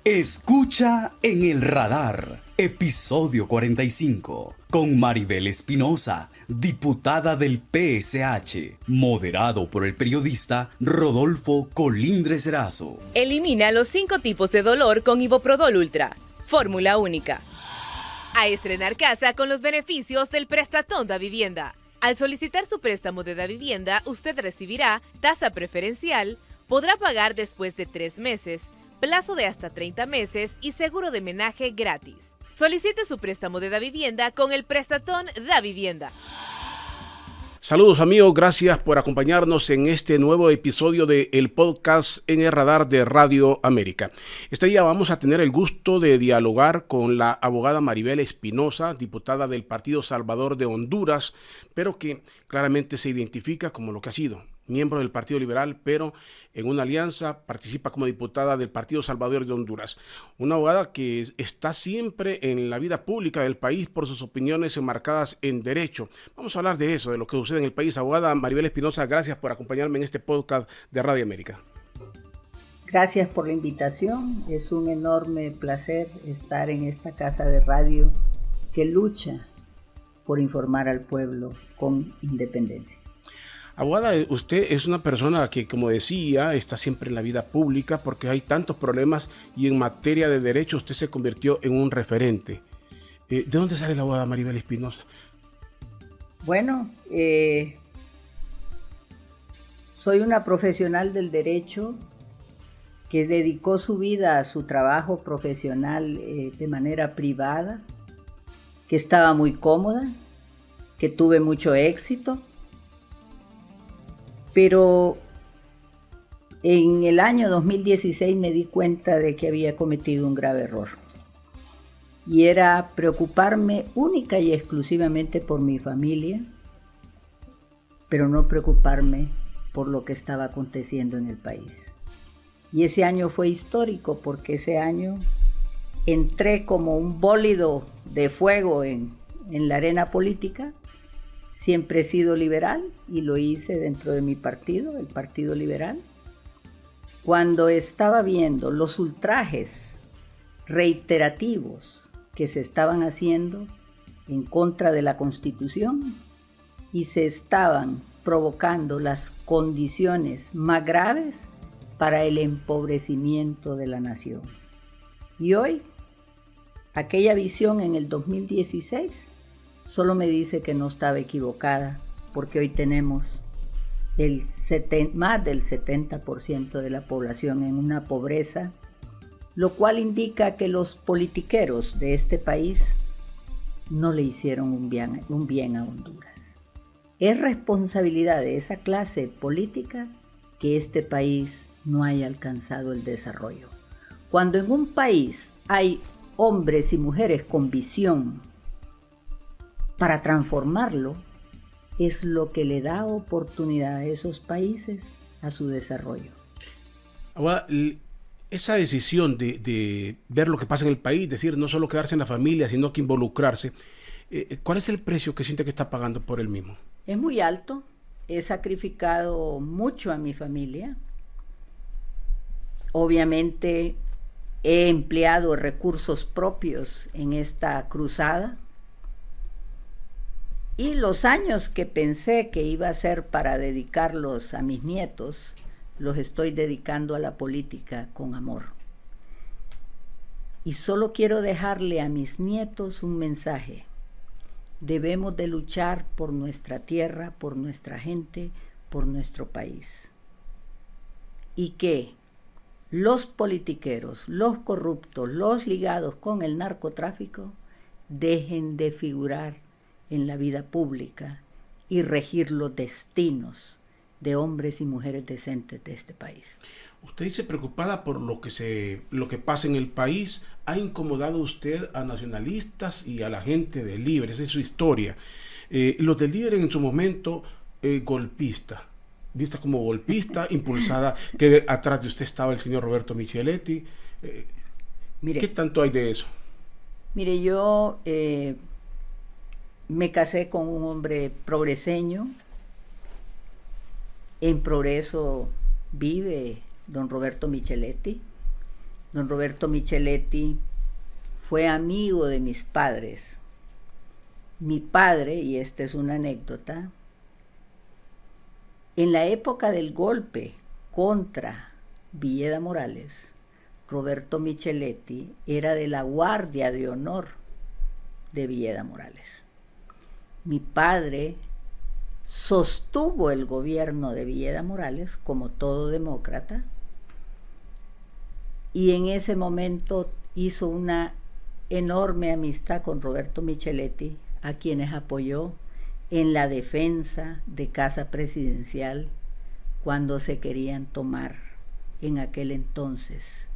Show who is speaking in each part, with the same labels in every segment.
Speaker 1: Escucha en el radar, episodio 45, con Maribel Espinosa, diputada del PSH, moderado por el periodista Rodolfo Colindres Erazo.
Speaker 2: Elimina los 5 tipos de dolor con Iboprodol Ultra, fórmula única. A estrenar casa con los beneficios del Prestatón da Vivienda. Al solicitar su préstamo de da vivienda, usted recibirá tasa preferencial, podrá pagar después de 3 meses, plazo de hasta 30 meses y seguro de menaje gratis. Solicite su préstamo de da vivienda con el Prestatón da Vivienda.
Speaker 3: Saludos amigos, gracias por acompañarnos en este nuevo episodio de el podcast En el Radar de Radio América. Este día vamos a tener el gusto de dialogar con la abogada Maribel Espinosa, diputada del Partido Salvador de Honduras, pero que claramente se identifica como lo que ha sido, miembro del Partido Liberal, pero en una alianza participa como diputada del Partido Salvador de Honduras. Una abogada que está siempre en la vida pública del país por sus opiniones enmarcadas en derecho. Vamos a hablar de eso, de lo que sucede en el país. Abogada Maribel Espinosa, gracias por acompañarme en este podcast de Radio América.
Speaker 4: Gracias por la invitación. Es un enorme placer estar en esta casa de radio que lucha por informar al pueblo con independencia.
Speaker 3: Abogada, usted es una persona que, como decía, está siempre en la vida pública porque hay tantos problemas y en materia de derecho usted se convirtió en un referente. ¿De dónde sale la abogada Maribel Espinosa?
Speaker 4: Bueno, soy una profesional del derecho que dedicó su vida a su trabajo profesional de manera privada, que estaba muy cómoda, que tuve mucho éxito. Pero en el año 2016 me di cuenta de que había cometido un grave error. Y era preocuparme única y exclusivamente por mi familia, pero no preocuparme por lo que estaba aconteciendo en el país. Y ese año fue histórico porque ese año entré como un bólido de fuego en la arena política. Siempre he sido liberal y lo hice dentro de mi partido, el Partido Liberal. Cuando estaba viendo los ultrajes reiterativos que se estaban haciendo en contra de la Constitución y se estaban provocando las condiciones más graves para el empobrecimiento de la nación. Y hoy, aquella visión en el 2016 solo me dice que no estaba equivocada, porque hoy tenemos más del 70% de la población en una pobreza, lo cual indica que los politiqueros de este país no le hicieron un bien a Honduras. Es responsabilidad de esa clase política que este país no haya alcanzado el desarrollo. Cuando en un país hay hombres y mujeres con visión para transformarlo, es lo que le da oportunidad a esos países a su desarrollo.
Speaker 3: Ahora, esa decisión de ver lo que pasa en el país, decir no solo quedarse en la familia, sino que involucrarse, ¿cuál es el precio que siente que está pagando por él mismo?
Speaker 4: Es muy alto. He sacrificado mucho a mi familia. Obviamente he empleado recursos propios en esta cruzada. Y los años que pensé que iba a ser para dedicarlos a mis nietos, los estoy dedicando a la política con amor. Y solo quiero dejarle a mis nietos un mensaje. Debemos de luchar por nuestra tierra, por nuestra gente, por nuestro país. Y que los politiqueros, los corruptos, los ligados con el narcotráfico, dejen de figurar en la vida pública y regir los destinos de hombres y mujeres decentes de este país.
Speaker 3: Usted dice preocupada por lo que pasa en el país. ¿Ha incomodado usted a nacionalistas y a la gente de Libre? Esa es su historia. Los de Libre en su momento golpista, vista como golpista, impulsada, que atrás de usted estaba el señor Roberto Micheletti. ¿Qué tanto hay de eso?
Speaker 4: Mire, yo me casé con un hombre progreseño. En Progreso vive don Roberto Micheletti. Don Roberto Micheletti fue amigo de mis padres. Mi padre, y esta es una anécdota, en la época del golpe contra Villeda Morales, Roberto Micheletti era de la Guardia de Honor de Villeda Morales. Mi padre sostuvo el gobierno de Villeda Morales como todo demócrata y en ese momento hizo una enorme amistad con Roberto Micheletti, a quienes apoyó en la defensa de Casa Presidencial cuando se querían tomar en aquel entonces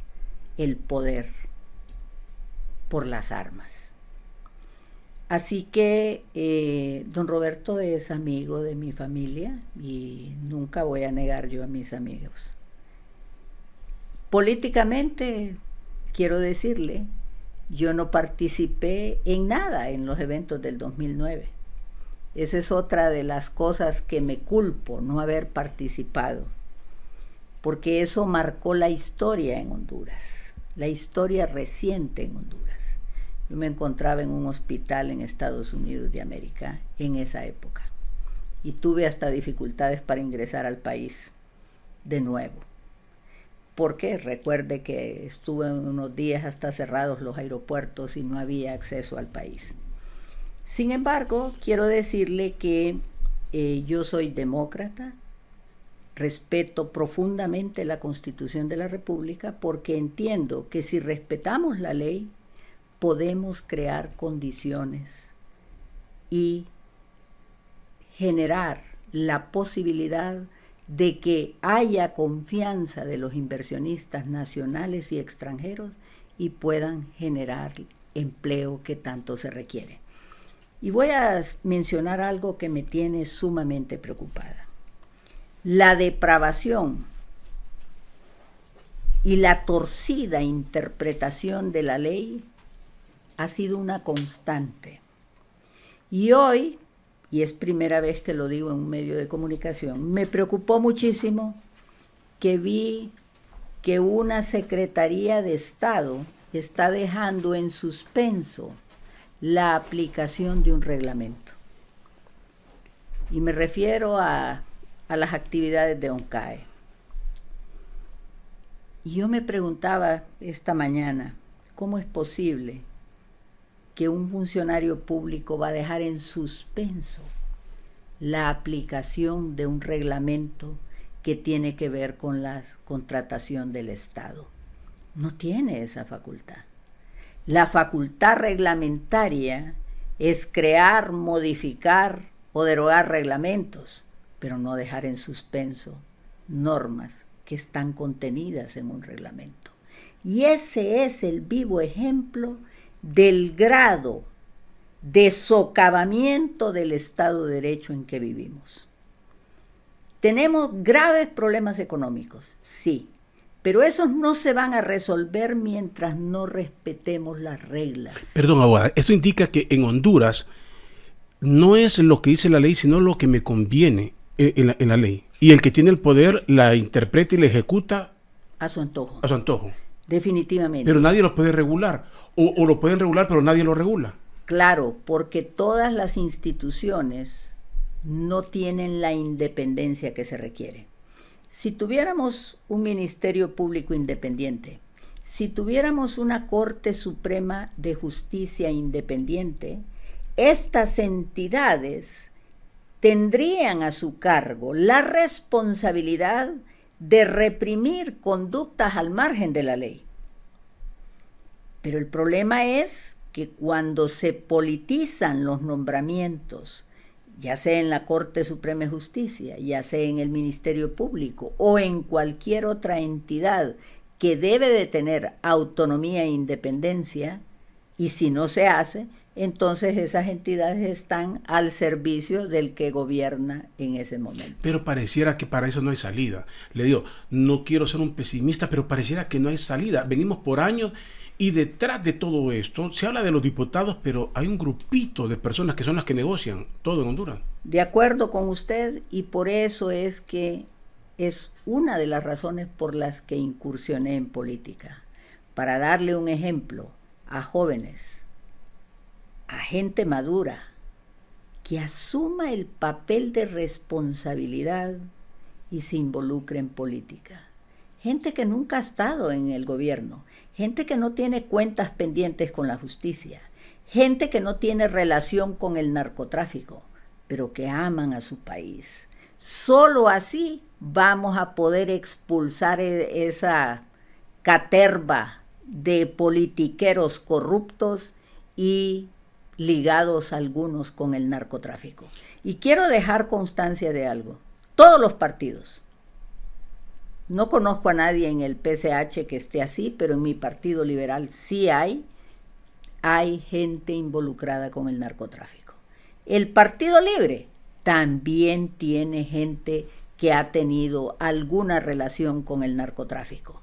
Speaker 4: el poder por las armas. Así que don Roberto es amigo de mi familia y nunca voy a negar yo a mis amigos. Políticamente, quiero decirle, yo no participé en nada en los eventos del 2009. Esa es otra de las cosas que me culpo, no haber participado, porque eso marcó la historia en Honduras, la historia reciente en Honduras. Yo me encontraba en un hospital en Estados Unidos de América en esa época y tuve hasta dificultades para ingresar al país de nuevo. Porque recuerde que estuve unos días hasta cerrados los aeropuertos y no había acceso al país. Sin embargo, quiero decirle que yo soy demócrata, respeto profundamente la Constitución de la República porque entiendo que si respetamos la ley, podemos crear condiciones y generar la posibilidad de que haya confianza de los inversionistas nacionales y extranjeros y puedan generar empleo que tanto se requiere. Y voy a mencionar algo que me tiene sumamente preocupada. La depravación y la torcida interpretación de la ley ha sido una constante. Y hoy, y es primera vez que lo digo en un medio de comunicación, me preocupó muchísimo que vi que una Secretaría de Estado está dejando en suspenso la aplicación de un reglamento. Y me refiero a las actividades de ONCAE. Y yo me preguntaba esta mañana, ¿cómo es posible que un funcionario público va a dejar en suspenso la aplicación de un reglamento que tiene que ver con la contratación del Estado? No tiene esa facultad. La facultad reglamentaria es crear, modificar o derogar reglamentos, pero no dejar en suspenso normas que están contenidas en un reglamento. Y ese es el vivo ejemplo del grado de socavamiento del Estado de Derecho en que vivimos. Tenemos graves problemas económicos, sí, pero esos no se van a resolver mientras no respetemos las reglas.
Speaker 3: Perdón, abogada, esto indica que en Honduras no es lo que dice la ley, sino lo que me conviene en la ley. Y el que tiene el poder la interpreta y la ejecuta
Speaker 4: a su antojo.
Speaker 3: A su antojo.
Speaker 4: Definitivamente.
Speaker 3: Pero nadie lo puede regular. O lo pueden regular, pero nadie lo regula.
Speaker 4: Claro, porque todas las instituciones no tienen la independencia que se requiere. Si tuviéramos un Ministerio Público independiente, si tuviéramos una Corte Suprema de Justicia independiente, estas entidades tendrían a su cargo la responsabilidad de reprimir conductas al margen de la ley. Pero el problema es que cuando se politizan los nombramientos, ya sea en la Corte Suprema de Justicia, ya sea en el Ministerio Público o en cualquier otra entidad que debe de tener autonomía e independencia, y si no se hace, entonces esas entidades están al servicio del que gobierna en ese momento.
Speaker 3: Pero pareciera que para eso no hay salida. Le digo, no quiero ser un pesimista, pero pareciera que no hay salida. Venimos por años y detrás de todo esto se habla de los diputados, pero hay un grupito de personas que son las que negocian todo en Honduras.
Speaker 4: De acuerdo con usted, y por eso es que es una de las razones por las que incursioné en política, para darle un ejemplo a jóvenes, a gente madura, que asuma el papel de responsabilidad y se involucre en política. Gente que nunca ha estado en el gobierno, gente que no tiene cuentas pendientes con la justicia, gente que no tiene relación con el narcotráfico, pero que aman a su país. Solo así vamos a poder expulsar esa caterva de politiqueros corruptos y ligados algunos con el narcotráfico. Y quiero dejar constancia de algo. Todos los partidos, no conozco a nadie en el PCH que esté así, pero en mi partido liberal sí hay gente involucrada con el narcotráfico. El Partido Libre también tiene gente que ha tenido alguna relación con el narcotráfico.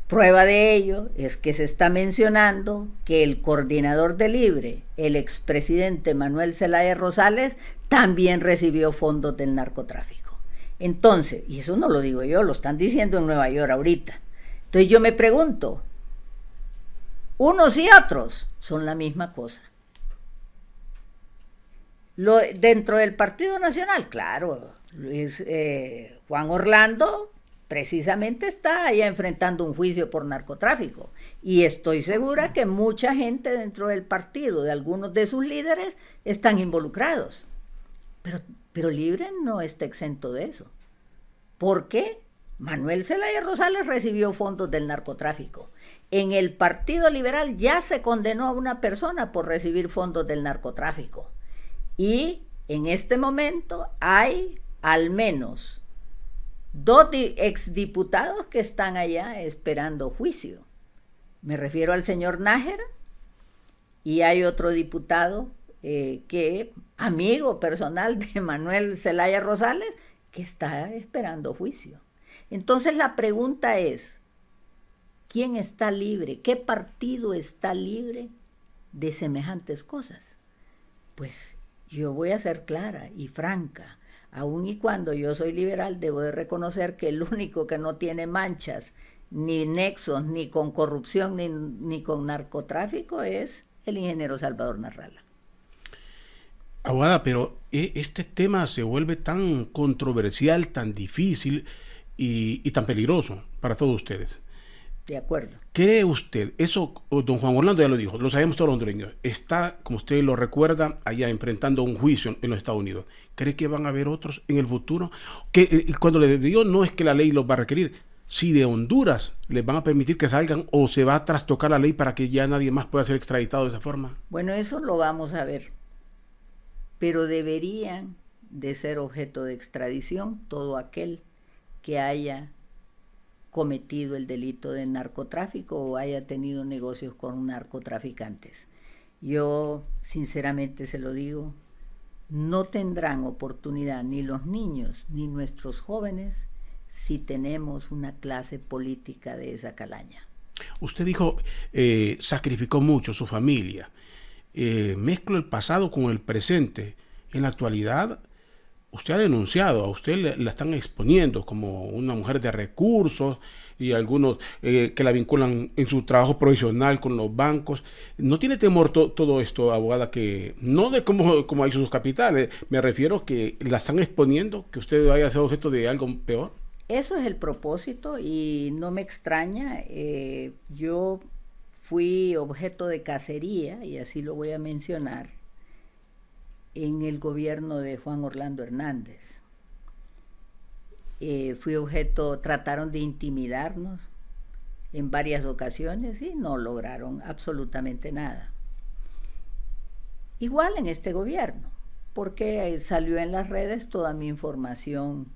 Speaker 4: Prueba de ello es que se está mencionando que el coordinador de Libre, el expresidente Manuel Zelaya Rosales, también recibió fondos del narcotráfico. Entonces, y eso no lo digo yo, lo están diciendo en Nueva York ahorita. Entonces yo me pregunto, unos y otros son la misma cosa. Dentro del Partido Nacional, claro, Juan Orlando precisamente está allá enfrentando un juicio por narcotráfico. Y estoy segura que mucha gente dentro del partido, de algunos de sus líderes, están involucrados. Pero Libre no está exento de eso. ¿Por qué? Manuel Zelaya Rosales recibió fondos del narcotráfico. En el Partido Liberal ya se condenó a una persona por recibir fondos del narcotráfico. Y en este momento hay al menos 2 exdiputados que están allá esperando juicio. Me refiero al señor Nájera y hay otro diputado que, amigo personal de Manuel Zelaya Rosales, que está esperando juicio. Entonces la pregunta es, ¿quién está libre? ¿Qué partido está libre de semejantes cosas? Pues yo voy a ser clara y franca. Aun y cuando yo soy liberal, debo de reconocer que el único que no tiene manchas, ni nexos, ni con corrupción, ni con narcotráfico, es el ingeniero Salvador Narrala.
Speaker 3: Abogada, pero este tema se vuelve tan controversial, tan difícil y tan peligroso para todos ustedes.
Speaker 4: De acuerdo.
Speaker 3: ¿Cree usted, eso don Juan Orlando ya lo dijo, lo sabemos todos los hondureños, está, como usted lo recuerda, allá enfrentando un juicio en los Estados Unidos? ¿Cree que van a haber otros en el futuro? Que cuando le digo, no es que la ley los va a requerir, si de Honduras les van a permitir que salgan o se va a trastocar la ley para que ya nadie más pueda ser extraditado de esa forma.
Speaker 4: Bueno, eso lo vamos a ver, pero deberían de ser objeto de extradición todo aquel que haya cometido el delito de narcotráfico o haya tenido negocios con narcotraficantes. Yo sinceramente se lo digo, no tendrán oportunidad ni los niños ni nuestros jóvenes si tenemos una clase política de esa calaña.
Speaker 3: Usted dijo, sacrificó mucho su familia. Mezclo el pasado con el presente. En la actualidad, usted ha denunciado, a usted la están exponiendo como una mujer de recursos y algunos que la vinculan en su trabajo profesional con los bancos. ¿No tiene temor todo esto, abogada, que no de cómo hay sus capitales? Me refiero que la están exponiendo, que usted vaya a ser objeto de algo peor.
Speaker 4: Eso es el propósito y no me extraña. Yo fui objeto de cacería, y así lo voy a mencionar, en el gobierno de Juan Orlando Hernández. Trataron de intimidarnos en varias ocasiones y no lograron absolutamente nada. Igual en este gobierno, porque salió en las redes toda mi información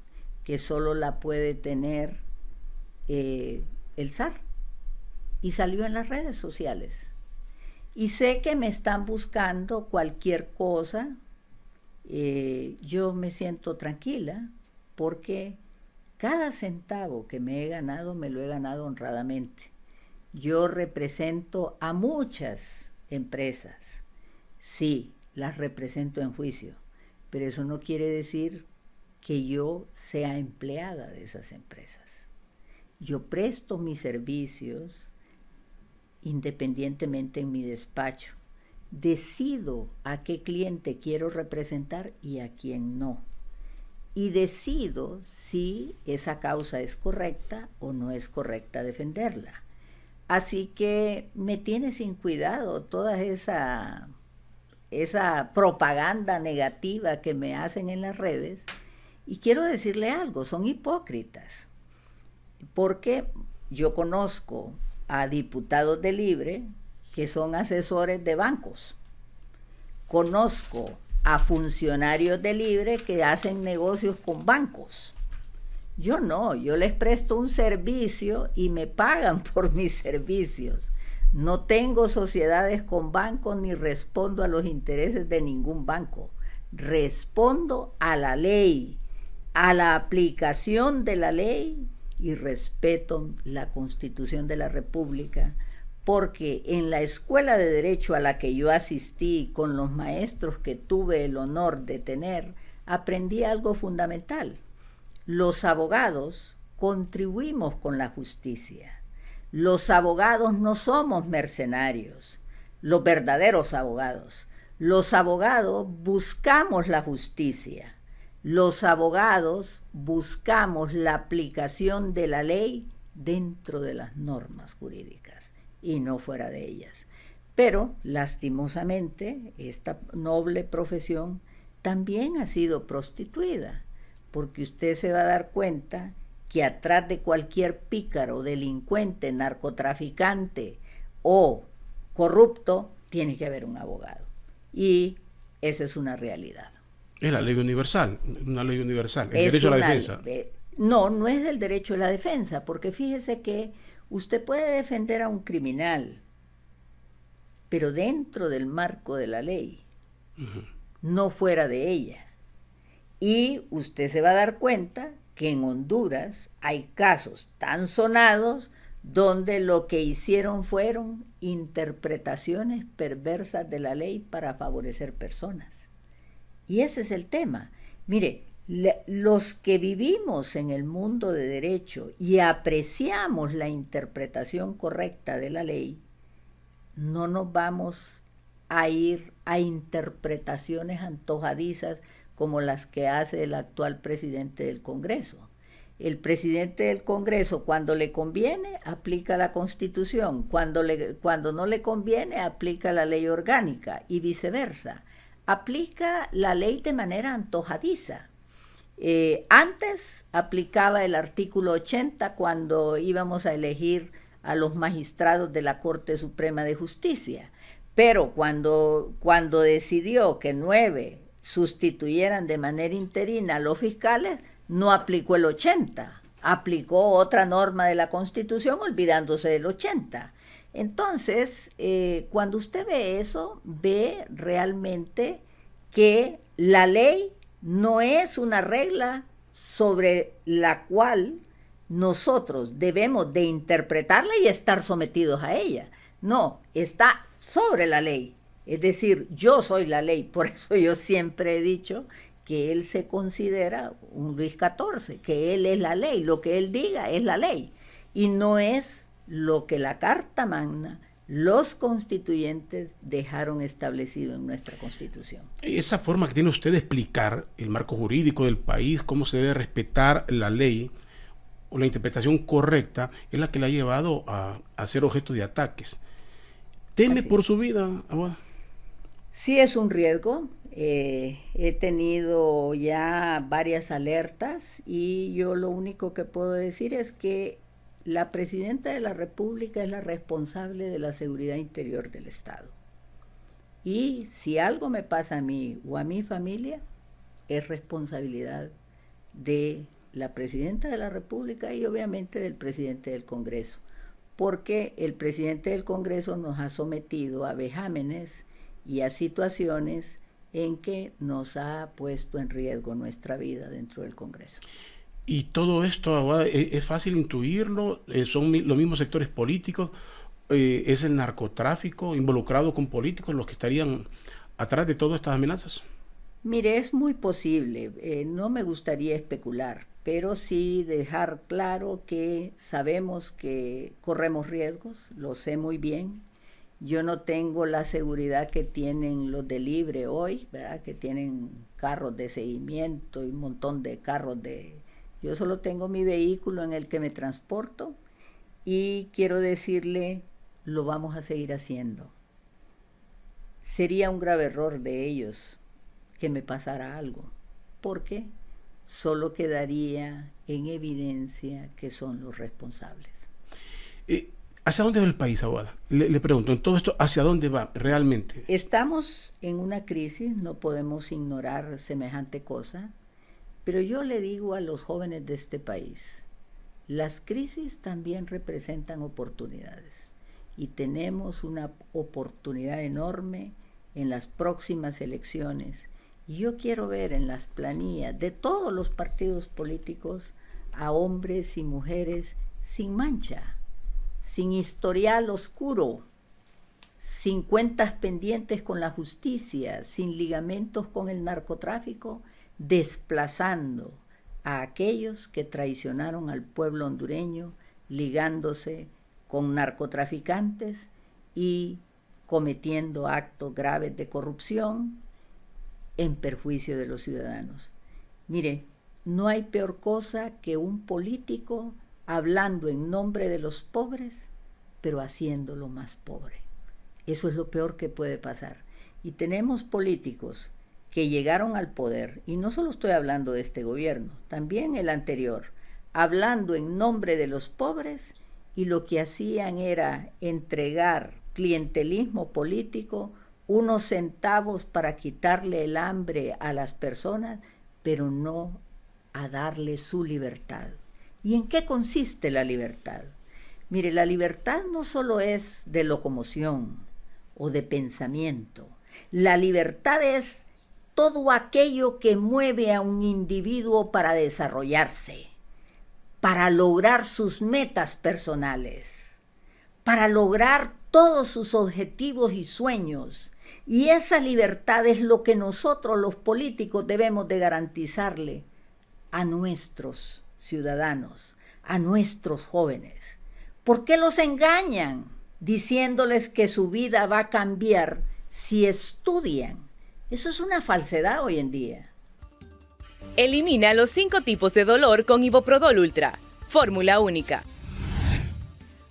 Speaker 4: que solo la puede tener el SAR, y salió en las redes sociales. Y sé que me están buscando cualquier cosa. Yo me siento tranquila porque cada centavo que me he ganado, me lo he ganado honradamente. Yo represento a muchas empresas. Sí, las represento en juicio, pero eso no quiere decir que yo sea empleada de esas empresas. Yo presto mis servicios independientemente en mi despacho. Decido a qué cliente quiero representar y a quién no. Y decido si esa causa es correcta o no es correcta defenderla. Así que me tiene sin cuidado toda esa propaganda negativa que me hacen en las redes. Y quiero decirle algo, son hipócritas. Porque yo conozco a diputados de Libre que son asesores de bancos. Conozco a funcionarios de Libre que hacen negocios con bancos. Yo no, yo les presto un servicio y me pagan por mis servicios. No tengo sociedades con bancos ni respondo a los intereses de ningún banco. Respondo a la ley, a la aplicación de la ley y respeto la Constitución de la República, porque en la escuela de Derecho a la que yo asistí con los maestros que tuve el honor de tener, aprendí algo fundamental. Los abogados contribuimos con la justicia. Los abogados no somos mercenarios, los verdaderos abogados. Los abogados buscamos la justicia. Los abogados buscamos la aplicación de la ley dentro de las normas jurídicas y no fuera de ellas. Pero, lastimosamente, esta noble profesión también ha sido prostituida, porque usted se va a dar cuenta que atrás de cualquier pícaro, delincuente, narcotraficante o corrupto, tiene que haber un abogado. Y esa es una realidad.
Speaker 3: Es la ley universal, una ley universal, el derecho a la defensa.
Speaker 4: No, no es el derecho a la defensa, porque fíjese que usted puede defender a un criminal, pero dentro del marco de la ley, no fuera de ella. Y usted se va a dar cuenta que en Honduras hay casos tan sonados donde lo que hicieron fueron interpretaciones perversas de la ley para favorecer personas. Y ese es el tema. Mire, los que vivimos en el mundo de derecho y apreciamos la interpretación correcta de la ley, no nos vamos a ir a interpretaciones antojadizas como las que hace el actual presidente del Congreso. El presidente del Congreso, cuando le conviene, aplica la Constitución, cuando no le conviene, aplica la ley orgánica y viceversa. Aplica la ley de manera antojadiza. Antes aplicaba el artículo 80 cuando íbamos a elegir a los magistrados de la Corte Suprema de Justicia, pero cuando decidió que 9 sustituyeran de manera interina a los fiscales, no aplicó el 80, aplicó otra norma de la Constitución olvidándose del 80. Entonces, cuando usted ve eso, ve realmente que la ley no es una regla sobre la cual nosotros debemos de interpretarla y estar sometidos a ella. No, está sobre la ley. Es decir, yo soy la ley. Por eso yo siempre he dicho que él se considera un Luis XIV, que él es la ley. Lo que él diga es la ley. Y no es lo que la Carta Magna, los constituyentes dejaron establecido en nuestra Constitución.
Speaker 3: Esa forma que tiene usted de explicar el marco jurídico del país, cómo se debe respetar la ley o la interpretación correcta, es la que le ha llevado a ser objeto de ataques. ¿Teme por su vida, abogada?
Speaker 4: Sí, es un riesgo. He tenido ya varias alertas y yo lo único que puedo decir es que la Presidenta de la República es la responsable de la seguridad interior del Estado. Y si algo me pasa a mí o a mi familia, es responsabilidad de la Presidenta de la República y obviamente del Presidente del Congreso, porque el Presidente del Congreso nos ha sometido a vejámenes y a situaciones en que nos ha puesto en riesgo nuestra vida dentro del Congreso.
Speaker 3: Y todo esto, abogada, es fácil intuirlo, son los mismos sectores políticos, es el narcotráfico involucrado con políticos los que estarían atrás de todas estas amenazas.
Speaker 4: Mire, es muy posible, no me gustaría especular, pero sí dejar claro que sabemos que corremos riesgos, lo sé muy bien. Yo no tengo la seguridad que tienen los de Libre hoy, ¿verdad? Que tienen carros de seguimiento y un montón de carros de... Yo solo tengo mi vehículo en el que me transporto y quiero decirle, lo vamos a seguir haciendo. Sería un grave error de ellos que me pasara algo, porque solo quedaría en evidencia que son los responsables.
Speaker 3: ¿Hacia dónde va el país, abogada? Le pregunto, en todo esto, ¿hacia dónde va realmente?
Speaker 4: Estamos en una crisis, no podemos ignorar semejante cosa, pero yo le digo a los jóvenes de este país, las crisis también representan oportunidades y tenemos una oportunidad enorme en las próximas elecciones. Y yo quiero ver en las planillas de todos los partidos políticos a hombres y mujeres sin mancha, sin historial oscuro, sin cuentas pendientes con la justicia, sin ligamentos con el narcotráfico, desplazando a aquellos que traicionaron al pueblo hondureño, ligándose con narcotraficantes y cometiendo actos graves de corrupción en perjuicio de los ciudadanos. Mire, no hay peor cosa que un político hablando en nombre de los pobres, pero haciéndolo más pobre. Eso es lo peor que puede pasar. Y tenemos políticos que llegaron al poder, y no solo estoy hablando de este gobierno, también el anterior, hablando en nombre de los pobres, y lo que hacían era entregar clientelismo político, unos centavos para quitarle el hambre a las personas, pero no a darle su libertad. ¿Y en qué consiste la libertad? Mire, la libertad no solo es de locomoción o de pensamiento. La libertad es todo aquello que mueve a un individuo para desarrollarse, para lograr sus metas personales, para lograr todos sus objetivos y sueños. Y esa libertad es lo que nosotros los políticos debemos de garantizarle a nuestros ciudadanos, a nuestros jóvenes. ¿Por qué los engañan diciéndoles que su vida va a cambiar si estudian? Eso es una falsedad hoy en día.
Speaker 2: Elimina los 5 tipos de dolor con Iboprodol Ultra, fórmula única.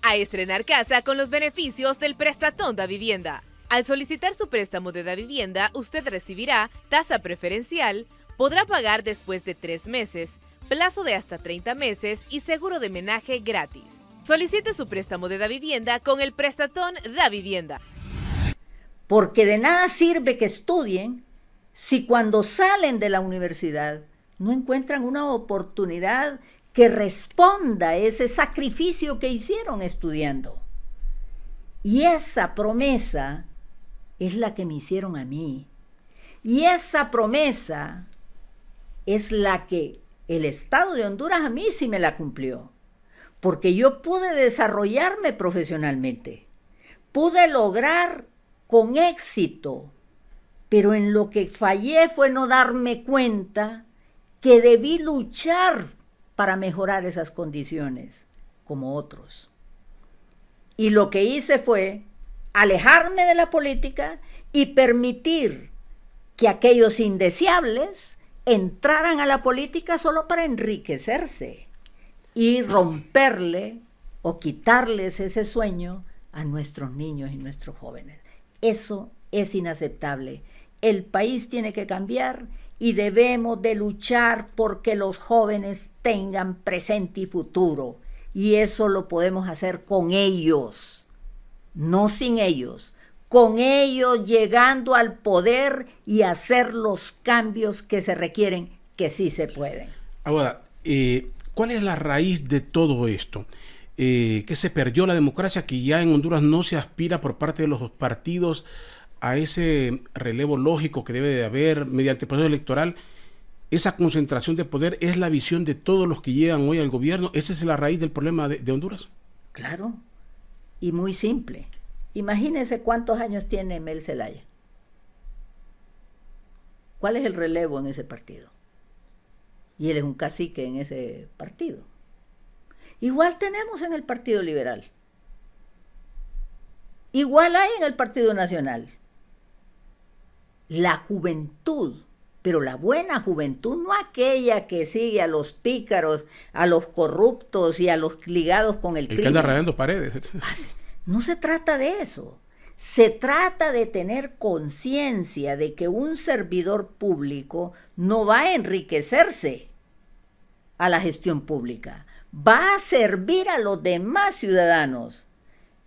Speaker 2: A estrenar casa con los beneficios del Prestatón da Vivienda. Al solicitar su préstamo de Davivienda, usted recibirá tasa preferencial, podrá pagar después de 3 meses, plazo de hasta 30 meses y seguro de menaje gratis. Solicite su préstamo de Davivienda con el Prestatón da Vivienda.
Speaker 4: Porque de nada sirve que estudien si cuando salen de la universidad no encuentran una oportunidad que responda a ese sacrificio que hicieron estudiando. Y esa promesa es la que me hicieron a mí. Y esa promesa es la que el Estado de Honduras a mí sí me la cumplió. Porque yo pude desarrollarme profesionalmente. Pude lograr con éxito. Pero en lo que fallé fue no darme cuenta que debí luchar para mejorar esas condiciones como otros. Y lo que hice fue alejarme de la política y permitir que aquellos indeseables entraran a la política solo para enriquecerse y romperle o quitarles ese sueño a nuestros niños y nuestros jóvenes. Eso es inaceptable. El país tiene que cambiar y debemos de luchar porque los jóvenes tengan presente y futuro. Y eso lo podemos hacer con ellos, no sin ellos. Con ellos llegando al poder y hacer los cambios que se requieren, que sí se pueden.
Speaker 3: Ahora, ¿cuál es la raíz de todo esto? Que se perdió la democracia, que ya en Honduras no se aspira por parte de los partidos a ese relevo lógico que debe de haber mediante el proceso electoral. Esa concentración de poder es la visión de todos los que llegan hoy al gobierno. ¿Esa es la raíz del problema de Honduras?
Speaker 4: Claro, y muy simple. Imagínense cuántos años tiene Mel Zelaya. ¿Cuál es el relevo en ese partido? y él es un cacique en ese partido. Igual tenemos en el Partido Liberal. Igual hay en el Partido Nacional. La juventud, pero la buena juventud, no aquella que sigue a los pícaros, a los corruptos y a los ligados con el crimen.
Speaker 3: El que anda rayando paredes.
Speaker 4: No se trata de eso. Se trata de tener conciencia de que un servidor público no va a enriquecerse a la gestión pública, va a servir a los demás ciudadanos.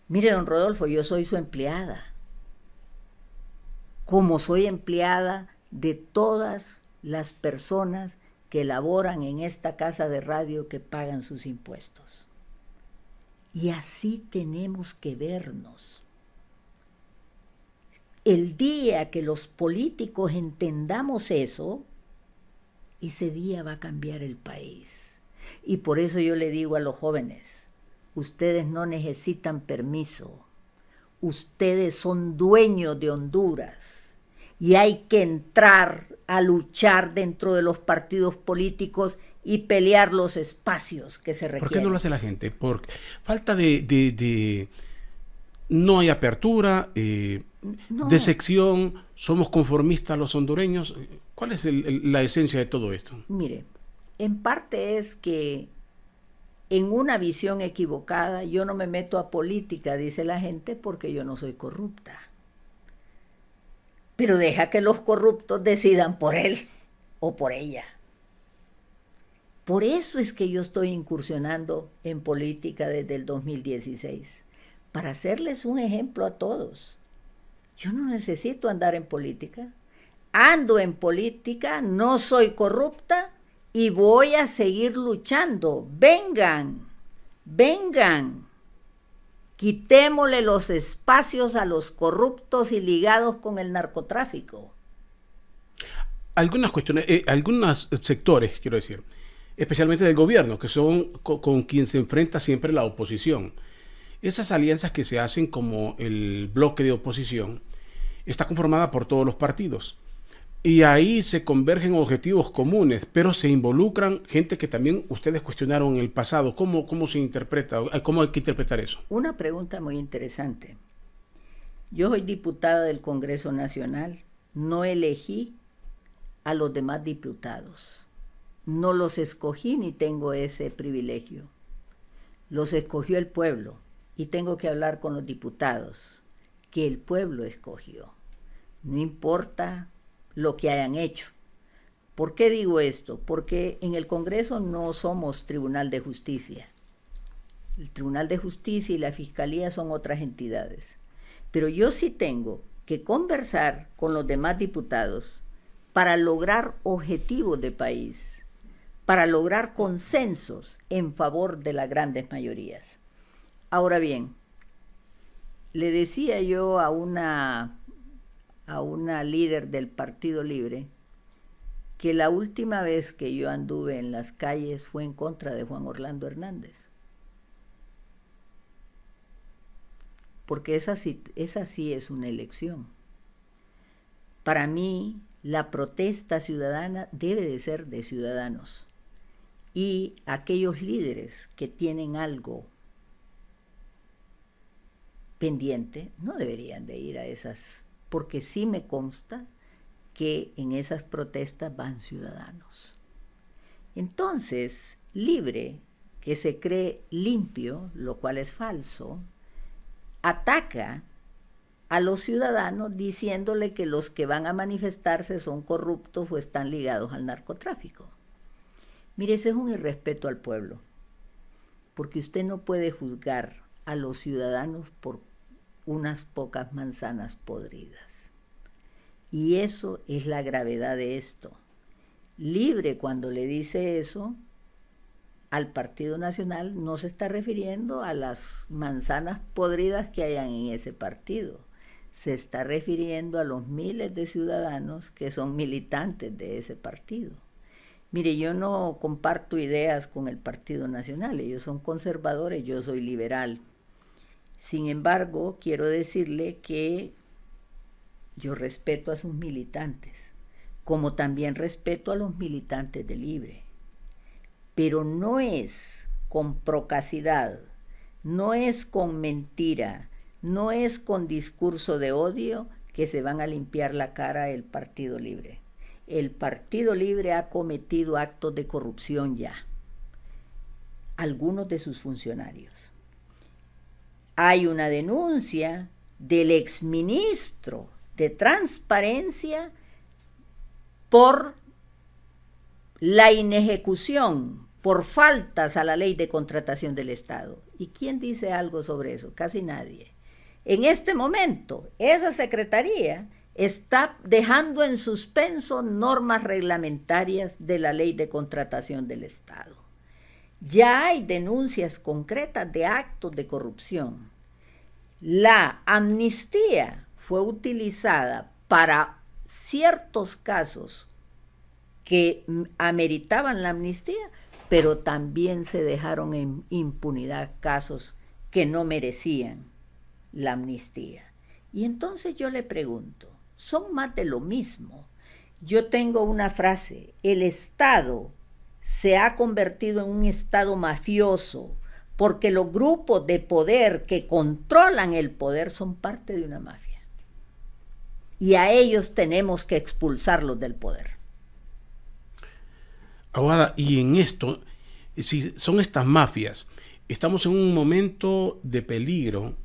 Speaker 4: Mire, don Rodolfo, yo soy su empleada, como soy empleada de todas las personas que laboran en esta casa de radio, que pagan sus impuestos. Y así tenemos que vernos. El día que los políticos entendamos eso, ese día va a cambiar el país. Y por eso yo le digo a los jóvenes, ustedes no necesitan permiso, ustedes son dueños de Honduras y hay que entrar a luchar dentro de los partidos políticos y pelear los espacios que se requieren.
Speaker 3: ¿Por qué no lo hace la gente? Por falta de no hay apertura,
Speaker 4: No.
Speaker 3: de sección, somos conformistas los hondureños. ¿Cuál es la esencia de todo esto?
Speaker 4: Mire, en parte es que en una visión equivocada, yo no me meto a política, dice la gente, porque yo no soy corrupta. Pero deja que los corruptos decidan por él o por ella. Por eso es que yo estoy incursionando en política desde el 2016, para hacerles un ejemplo a todos. Yo no necesito andar en política. Ando en política, no soy corrupta y voy a seguir luchando. Vengan, vengan. Quitémosle los espacios a los corruptos y ligados con el narcotráfico.
Speaker 3: Algunas cuestiones, algunos sectores, quiero decir, especialmente del gobierno, que son con quien se enfrenta siempre la oposición. Esas alianzas que se hacen como el bloque de oposición está conformada por todos los partidos. Y ahí se convergen objetivos comunes, pero se involucran gente que también ustedes cuestionaron en el pasado. ¿Cómo se interpreta? ¿Cómo hay que interpretar eso?
Speaker 4: Una pregunta muy interesante. Yo soy diputada del Congreso Nacional. No elegí a los demás diputados. No los escogí ni tengo ese privilegio. Los escogió el pueblo y tengo que hablar con los diputados que el pueblo escogió. No importa lo que hayan hecho. ¿Por qué digo esto? Porque en el Congreso no somos Tribunal de Justicia. El Tribunal de Justicia y la Fiscalía son otras entidades. Pero yo sí tengo que conversar con los demás diputados para lograr objetivos de país, para lograr consensos en favor de las grandes mayorías. Ahora bien, le decía yo a una líder del Partido Libre que la última vez que yo anduve en las calles fue en contra de Juan Orlando Hernández. Porque esa sí es una elección. Para mí, la protesta ciudadana debe de ser de ciudadanos. Y aquellos líderes que tienen algo pendiente no deberían de ir a esas, porque sí me consta que en esas protestas van ciudadanos. Entonces, Libre, que se cree limpio, lo cual es falso, ataca a los ciudadanos diciéndole que los que van a manifestarse son corruptos o están ligados al narcotráfico. Mire, ese es un irrespeto al pueblo, porque usted no puede juzgar a los ciudadanos por unas pocas manzanas podridas. Y eso es la gravedad de esto. Libre, cuando le dice eso al Partido Nacional, no se está refiriendo a las manzanas podridas que hayan en ese partido. Se está refiriendo a los miles de ciudadanos que son militantes de ese partido. Mire, yo no comparto ideas con el Partido Nacional, ellos son conservadores, yo soy liberal. Sin embargo, quiero decirle que yo respeto a sus militantes, como también respeto a los militantes de Libre. pero no es con procacidad, no es con mentira, no es con discurso de odio que se van a limpiar la cara el Partido Libre. El Partido Libre ha cometido actos de corrupción ya, algunos de sus funcionarios. Hay una denuncia del exministro de Transparencia por la inejecución, por faltas a la ley de contratación del Estado. ¿Y quién dice algo sobre eso? Casi nadie. En este momento, esa secretaría está dejando en suspenso normas reglamentarias de la ley de contratación del Estado. Ya hay denuncias concretas de actos de corrupción. La amnistía fue utilizada para ciertos casos que ameritaban la amnistía, pero también se dejaron en impunidad casos que no merecían la amnistía. Y entonces yo le pregunto, son más de lo mismo. Yo tengo una frase: el Estado se ha convertido en un Estado mafioso porque los grupos de poder que controlan el poder son parte de una mafia. Y a ellos tenemos que expulsarlos del poder.
Speaker 3: Abogada, y en esto, si son estas mafias, estamos en un momento de peligro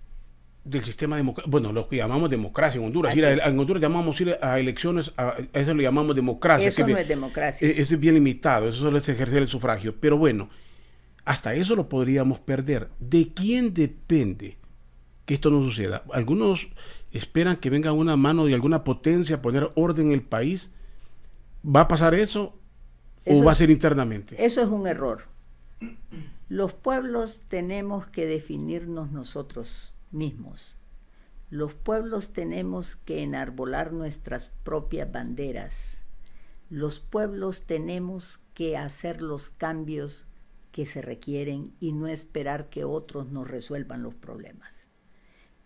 Speaker 3: del sistema democrático, bueno, lo que llamamos democracia en Honduras. En Honduras llamamos ir a elecciones, a eso lo llamamos democracia.
Speaker 4: Eso no es democracia.
Speaker 3: Es bien limitado, eso solo es ejercer el sufragio. Pero bueno, hasta eso lo podríamos perder. ¿De quién depende que esto no suceda? Algunos esperan que venga una mano de alguna potencia a poner orden en el país. ¿Va a pasar eso o va a ser internamente?
Speaker 4: Eso es un error. Los pueblos tenemos que definirnos nosotros mismos. Los pueblos tenemos que enarbolar nuestras propias banderas. Los pueblos tenemos que hacer los cambios que se requieren y no esperar que otros nos resuelvan los problemas.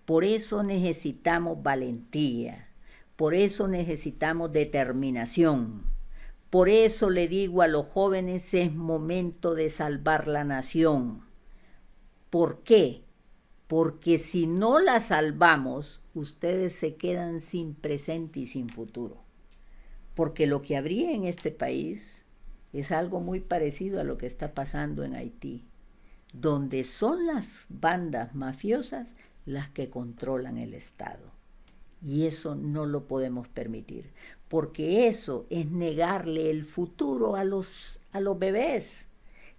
Speaker 4: Por eso necesitamos valentía, por eso necesitamos determinación. Por eso le digo a los jóvenes, es momento de salvar la nación. ¿Por qué? Porque si no la salvamos, ustedes se quedan sin presente y sin futuro. Porque lo que habría en este país es algo muy parecido a lo que está pasando en Haití, donde son las bandas mafiosas las que controlan el Estado. Y eso no lo podemos permitir, porque eso es negarle el futuro a los bebés.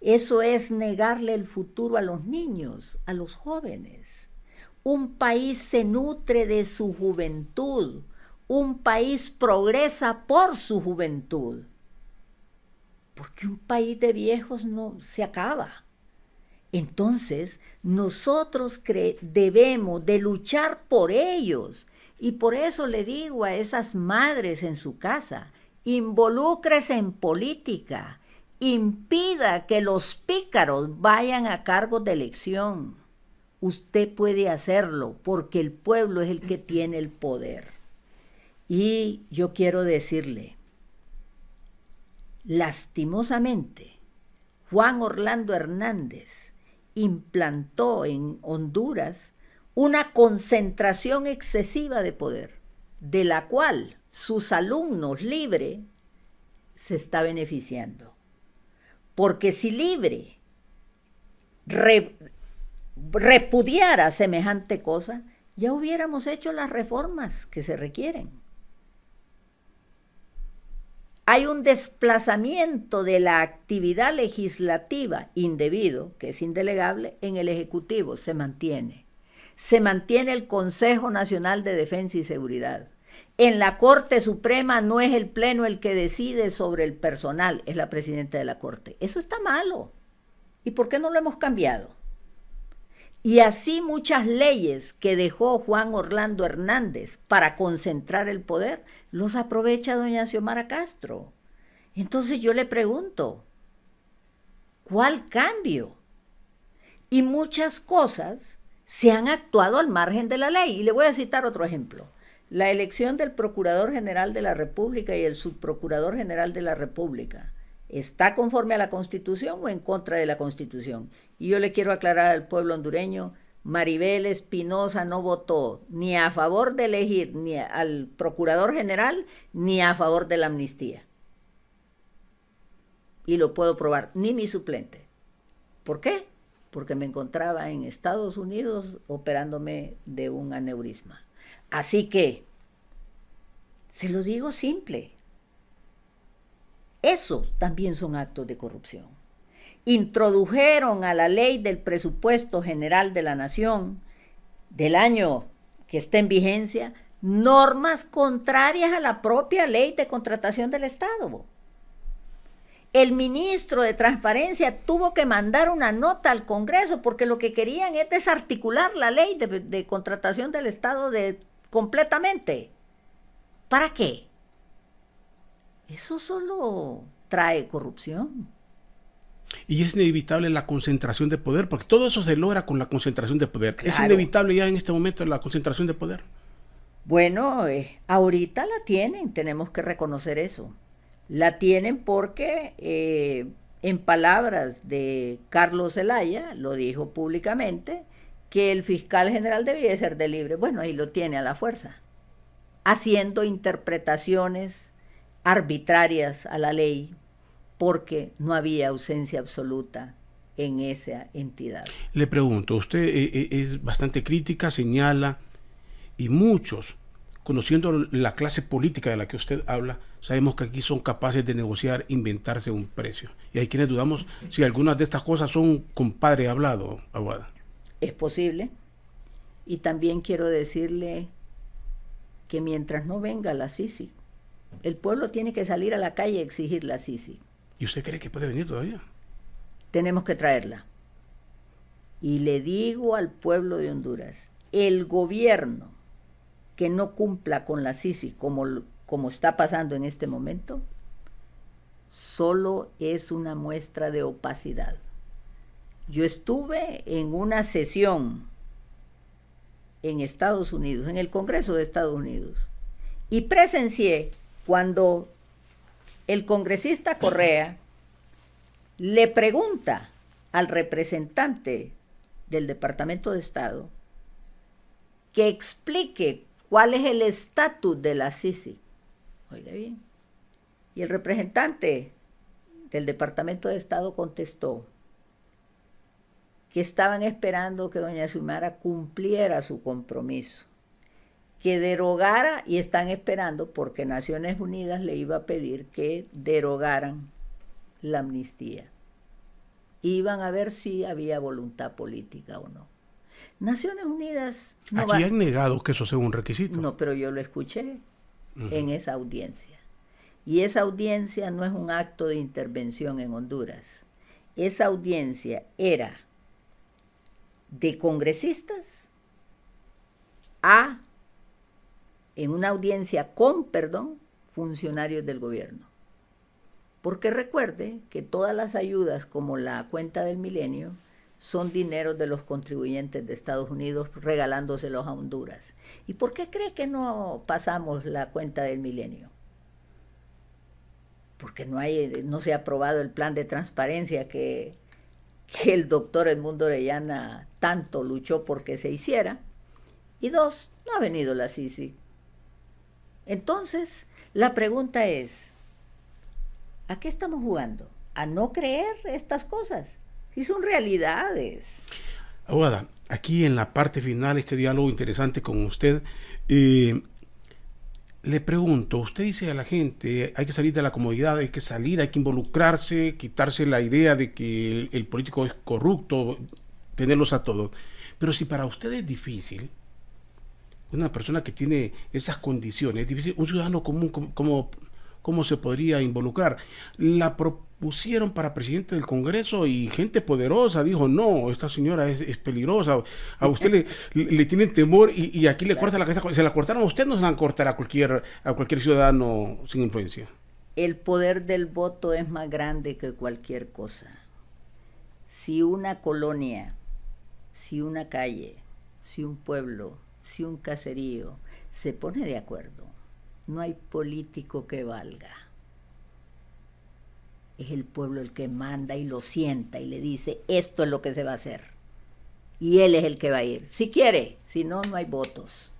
Speaker 4: Eso es negarle el futuro a los niños, a los jóvenes. Un país se nutre de su juventud. Un país progresa por su juventud. Porque un país de viejos no se acaba. Entonces, nosotros debemos de luchar por ellos. Y por eso le digo a esas madres en su casa, involúcrese en política. Impida que los pícaros vayan a cargos de elección. Usted puede hacerlo porque el pueblo es el que tiene el poder. Y yo quiero decirle, lastimosamente, Juan Orlando Hernández implantó en Honduras una concentración excesiva de poder, de la cual sus alumnos Libre se está beneficiando. Porque si Libre repudiara semejante cosa, ya hubiéramos hecho las reformas que se requieren. Hay un desplazamiento de la actividad legislativa indebido, que es indelegable, en el Ejecutivo, se mantiene. Se mantiene el Consejo Nacional de Defensa y Seguridad. En la Corte Suprema no es el Pleno el que decide sobre el personal, es la presidenta de la Corte. Eso está malo. ¿Y por qué no lo hemos cambiado? Y así muchas leyes que dejó Juan Orlando Hernández para concentrar el poder, los aprovecha doña Xiomara Castro. Entonces yo le pregunto, ¿cuál cambio? Y muchas cosas se han actuado al margen de la ley. Y le voy a citar otro ejemplo. La elección del Procurador General de la República y el Subprocurador General de la República ¿está conforme a la Constitución o en contra de la Constitución? Y yo le quiero aclarar al pueblo hondureño, Maribel Espinosa no votó ni a favor de elegir ni al Procurador General ni a favor de la amnistía. Y lo puedo probar, ni mi suplente. ¿Por qué? Porque me encontraba en Estados Unidos operándome de un aneurisma. Así que, se lo digo simple, esos también son actos de corrupción. Introdujeron a la ley del presupuesto general de la nación del año que está en vigencia normas contrarias a la propia ley de contratación del Estado. El ministro de Transparencia tuvo que mandar una nota al Congreso porque lo que querían es desarticular la ley de contratación del Estado completamente. ¿Para qué? Eso solo trae corrupción.
Speaker 3: Y es inevitable la concentración de poder, porque todo eso se logra con la concentración de poder.
Speaker 4: Claro.
Speaker 3: Es inevitable ya en este momento la concentración de poder.
Speaker 4: Bueno, ahorita la tienen, tenemos que reconocer eso. La tienen porque, en palabras de Carlos Zelaya, lo dijo públicamente, que el fiscal general debía ser de libre. Bueno, ahí lo tiene a la fuerza, haciendo interpretaciones arbitrarias a la ley, porque no había ausencia absoluta en esa entidad.
Speaker 3: Le pregunto, usted es bastante crítica, señala, y muchos, conociendo la clase política de la que usted habla, sabemos que aquí son capaces de negociar, inventarse un precio. Y hay quienes dudamos si algunas de estas cosas son compadre hablado, Aguada.
Speaker 4: Es posible. Y también quiero decirle que mientras no venga la Sisi, el pueblo tiene que salir a la calle a exigir la Sisi.
Speaker 3: ¿Y usted cree que puede venir todavía?
Speaker 4: Tenemos que traerla. Y le digo al pueblo de Honduras, el gobierno que no cumpla con la Sisi como está pasando en este momento, solo es una muestra de opacidad. Yo estuve en una sesión en Estados Unidos, en el Congreso de Estados Unidos, y presencié cuando el congresista Correa le pregunta al representante del Departamento de Estado que explique cuál es el estatus de la Sisi. Oiga bien. Y el representante del Departamento de Estado contestó que estaban esperando que doña Xiomara cumpliera su compromiso, que derogara, y están esperando porque Naciones Unidas le iba a pedir que derogaran la amnistía. Iban a ver si había voluntad política o no. Naciones Unidas...
Speaker 3: Aquí han negado que eso sea un requisito.
Speaker 4: No, pero yo lo escuché en esa audiencia. Y esa audiencia no es un acto de intervención en Honduras. Esa audiencia era de congresistas en una audiencia con, funcionarios del gobierno. Porque recuerde que todas las ayudas, como la cuenta del milenio, son dineros de los contribuyentes de Estados Unidos regalándoselos a Honduras. ¿Y por qué cree que no pasamos la cuenta del milenio? Porque no se ha aprobado el plan de transparencia que el doctor Edmundo Orellana tanto luchó porque se hiciera. Y dos, no ha venido la Sisi. Entonces, la pregunta es, ¿a qué estamos jugando? ¿A no creer estas cosas? Si son realidades.
Speaker 3: Aguada, aquí en la parte final, este diálogo interesante con usted, le pregunto, usted dice a la gente, hay que salir de la comodidad, hay que salir, hay que involucrarse, quitarse la idea de que el político es corrupto, tenerlos a todos. Pero si para usted es difícil, una persona que tiene esas condiciones, es difícil, un ciudadano común, ¿cómo se podría involucrar? La propusieron para presidente del Congreso y gente poderosa dijo, no, esta señora es peligrosa, a usted le tienen temor y aquí le corta la cabeza. Se la cortaron a usted, no se la van a cortar a cualquier ciudadano sin influencia.
Speaker 4: El poder del voto es más grande que cualquier cosa. Si una colonia, si una calle, si un pueblo, si un caserío se pone de acuerdo, no hay político que valga. es el pueblo el que manda y lo sienta y le dice, esto es lo que se va a hacer. Y él es el que va a ir. Si quiere, si no, no hay votos.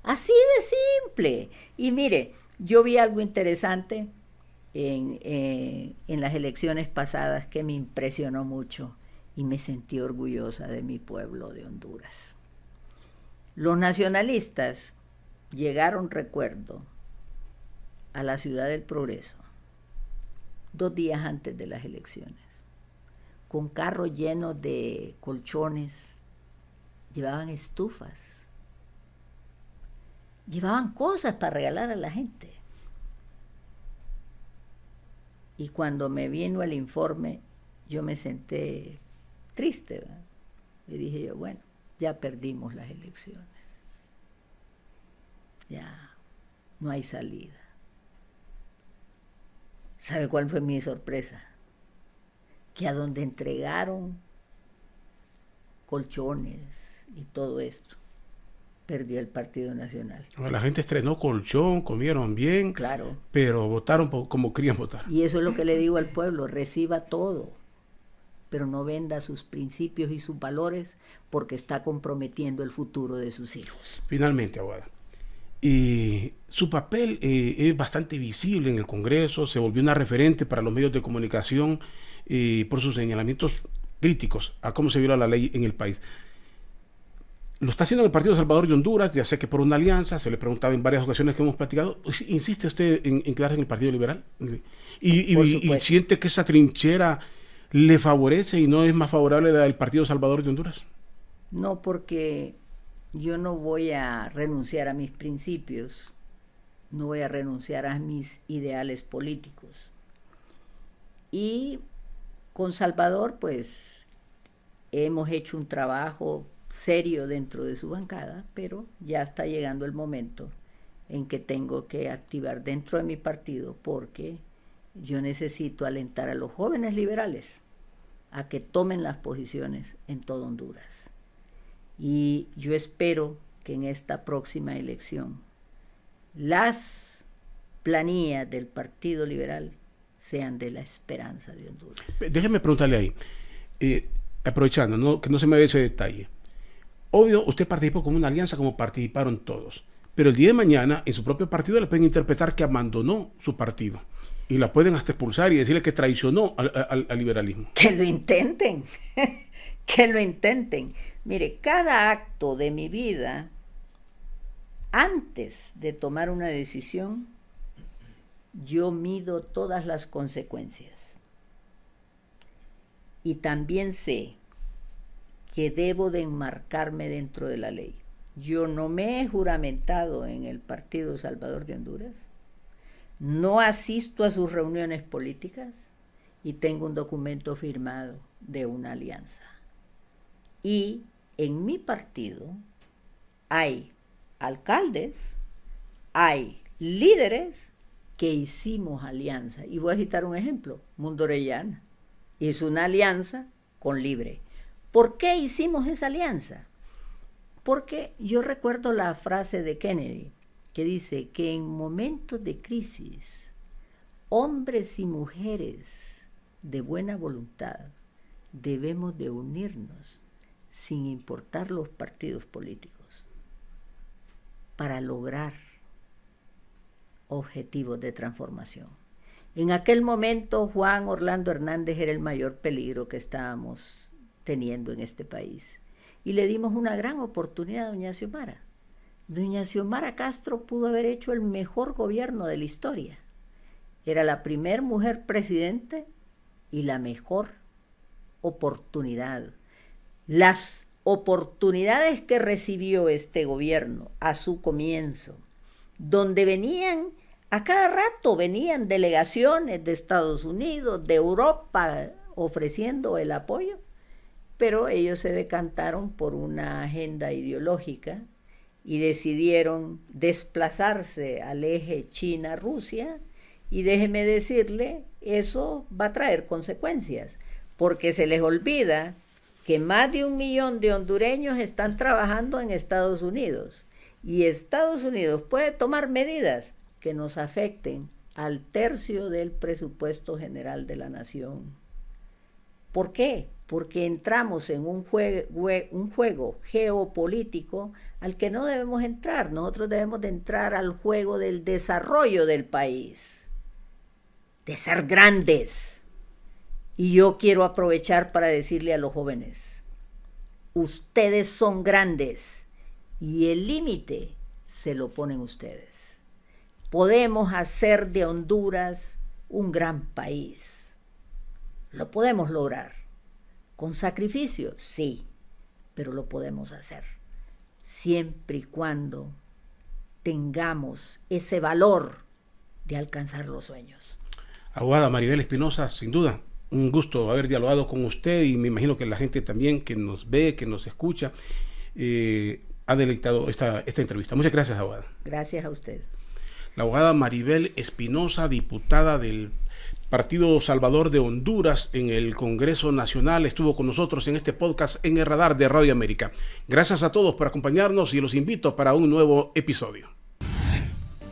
Speaker 4: Así de simple. Y mire, yo vi algo interesante en las elecciones pasadas que me impresionó mucho y me sentí orgullosa de mi pueblo de Honduras. Los nacionalistas llegaron, recuerdo, a la Ciudad del Progreso 2 días antes de las elecciones, con carros llenos de colchones, llevaban estufas, llevaban cosas para regalar a la gente. Y cuando me vino el informe, yo me senté triste, ¿verdad? Y dije yo, bueno, ya perdimos las elecciones. Ya no hay salida. ¿Sabe cuál fue mi sorpresa? Que a donde entregaron colchones y todo esto, perdió el Partido Nacional.
Speaker 3: La gente estrenó colchón, comieron bien,
Speaker 4: claro,
Speaker 3: pero votaron como querían votar.
Speaker 4: Y eso es lo que le digo al pueblo, reciba todo, pero no venda sus principios y sus valores porque está comprometiendo el futuro de sus hijos.
Speaker 3: Finalmente, abogada, su papel es bastante visible en el Congreso, se volvió una referente para los medios de comunicación por sus señalamientos críticos a cómo se viola la ley en el país. Lo está haciendo en el Partido Salvador de Honduras, ya sé que por una alianza, se le preguntaba en varias ocasiones que hemos platicado, ¿insiste usted en quedarse en el Partido Liberal? ¿Y siente que esa trinchera le favorece y no es más favorable la del Partido Salvador de Honduras?
Speaker 4: No, porque yo no voy a renunciar a mis principios, no voy a renunciar a mis ideales políticos. Y con Salvador, pues, hemos hecho un trabajo serio dentro de su bancada, pero ya está llegando el momento en que tengo que activar dentro de mi partido, porque yo necesito alentar a los jóvenes liberales a que tomen las posiciones en todo Honduras. Y yo espero que en esta próxima elección las planillas del Partido Liberal sean de la esperanza de Honduras.
Speaker 3: Déjeme preguntarle ahí, aprovechando, que no se me vea ese detalle. Obvio, usted participó con una alianza como participaron todos, pero el día de mañana en su propio partido le pueden interpretar que abandonó su partido y la pueden hasta expulsar y decirle que traicionó al liberalismo.
Speaker 4: Que lo intenten, que lo intenten. Mire, cada acto de mi vida, antes de tomar una decisión, yo mido todas las consecuencias. Y también sé que debo de enmarcarme dentro de la ley. Yo no me he juramentado en el Partido Salvador de Honduras, no asisto a sus reuniones políticas y tengo un documento firmado de una alianza. Y en mi partido hay alcaldes, hay líderes que hicimos alianza. Y voy a citar un ejemplo, Mundo Orellana hizo una alianza con Libre. ¿Por qué hicimos esa alianza? Porque yo recuerdo la frase de Kennedy que dice que en momentos de crisis, hombres y mujeres de buena voluntad debemos de unirnos sin importar los partidos políticos para lograr objetivos de transformación. En aquel momento Juan Orlando Hernández era el mayor peligro que estábamos teniendo en este país. Y le dimos una gran oportunidad a doña Xiomara. Doña Xiomara Castro pudo haber hecho el mejor gobierno de la historia. Era la primer mujer presidente y la mejor oportunidad. Las oportunidades que recibió este gobierno a su comienzo, donde venían, a cada rato venían delegaciones de Estados Unidos, de Europa, ofreciendo el apoyo, pero ellos se decantaron por una agenda ideológica y decidieron desplazarse al eje China-Rusia, y déjeme decirle, eso va a traer consecuencias, porque se les olvida que más de 1 millón de hondureños están trabajando en Estados Unidos, y Estados Unidos puede tomar medidas que nos afecten al tercio del presupuesto general de la nación. ¿Por qué? Porque entramos en un juego geopolítico al que no debemos entrar. Nosotros debemos de entrar al juego del desarrollo del país, de ser grandes. Y yo quiero aprovechar para decirle a los jóvenes, ustedes son grandes y el límite se lo ponen ustedes. Podemos hacer de Honduras un gran país. Lo podemos lograr. ¿Con sacrificio? Sí, pero lo podemos hacer. Siempre y cuando tengamos ese valor de alcanzar los sueños.
Speaker 3: Abogada Maribel Espinosa, sin duda, un gusto haber dialogado con usted y me imagino que la gente también que nos ve, que nos escucha, ha deleitado esta entrevista. Muchas gracias, abogada.
Speaker 4: Gracias a usted.
Speaker 3: La abogada Maribel Espinosa, diputada del Partido Salvador de Honduras en el Congreso Nacional, estuvo con nosotros en este podcast en el radar de Radio América. Gracias a todos por acompañarnos y los invito para un nuevo episodio.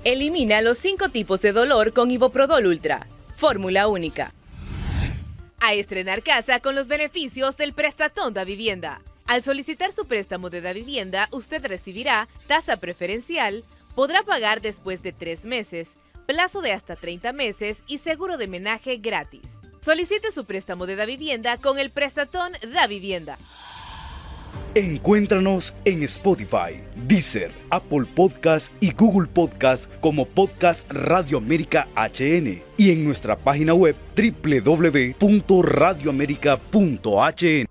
Speaker 2: Elimina los 5 tipos de dolor con Iboprodol Ultra, fórmula única. A estrenar casa con los beneficios del Prestatón da Vivienda. Al solicitar su préstamo de Da Vivienda, usted recibirá tasa preferencial, podrá pagar después de 3 meses, plazo de hasta 30 meses y seguro de menaje gratis. Solicite su préstamo de Da Vivienda con el Prestatón da Vivienda.
Speaker 1: Encuéntranos en Spotify, Deezer, Apple Podcast y Google Podcast como Podcast Radio América HN y en nuestra página web www.radioamerica.hn.